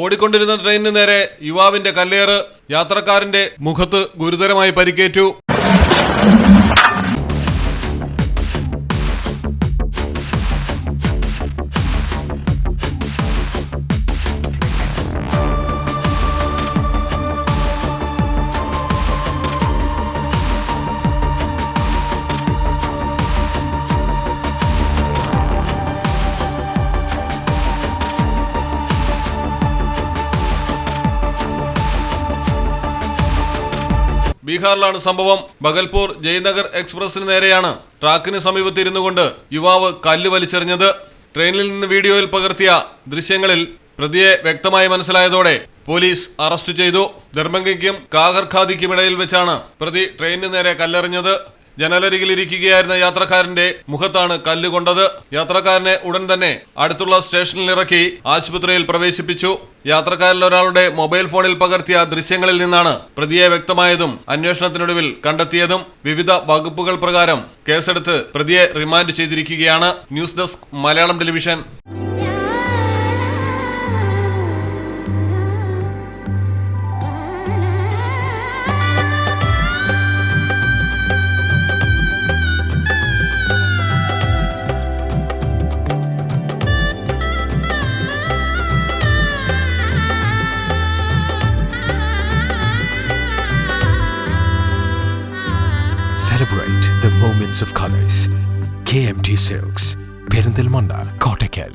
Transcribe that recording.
ഓടിക്കൊണ്ടിരുന്ന ട്രെയിനിന് നേരെ യുവാവിന്റെ കല്ലേറ്. യാത്രക്കാരന്റെ മുഖത്ത് ഗുരുതരമായി പരിക്കേറ്റു. ബീഹാറിലാണ് സംഭവം. ബഗൽപൂർ ജയ്നഗർ എക്സ്പ്രസിന് നേരെയാണ് ട്രാക്കിന് സമീപത്ത് ഇരുന്നു കൊണ്ട് യുവാവ് കല്ല് വലിച്ചെറിഞ്ഞത്. ട്രെയിനിൽ നിന്ന് വീഡിയോയിൽ പകർത്തിയ ദൃശ്യങ്ങളിൽ പ്രതിയെ വ്യക്തമായി മനസ്സിലായതോടെ പോലീസ് അറസ്റ്റ് ചെയ്തു. ദർഭംഗയ്ക്കും കാകർഖാദിക്കും ഇടയിൽ വെച്ചാണ് പ്രതി ട്രെയിനിന് നേരെ കല്ലെറിഞ്ഞത്. ജനലരികിലിരിക്കുകയായിരുന്ന യാത്രക്കാരന്റെ മുഖത്താണ് കല്ലുകൊണ്ടത്. യാത്രക്കാരനെ ഉടൻ തന്നെ അടുത്തുള്ള സ്റ്റേഷനിൽ ഇറക്കി ആശുപത്രിയിൽ പ്രവേശിപ്പിച്ചു. യാത്രക്കാരിൽ ഒരാളുടെ മൊബൈൽ ഫോണിൽ പകർത്തിയ ദൃശ്യങ്ങളിൽ നിന്നാണ് പ്രതിയെ വ്യക്തമായതും അന്വേഷണത്തിനൊടുവിൽ കണ്ടെത്തിയതും. വിവിധ വകുപ്പുകൾ പ്രകാരം കേസെടുത്ത് പ്രതിയെ റിമാൻഡ് ചെയ്തിരിക്കുകയാണ്. News desk Malayalam television. Celebrate the moments of colors. KMT Silks, Perindalmanda, Kottakkal.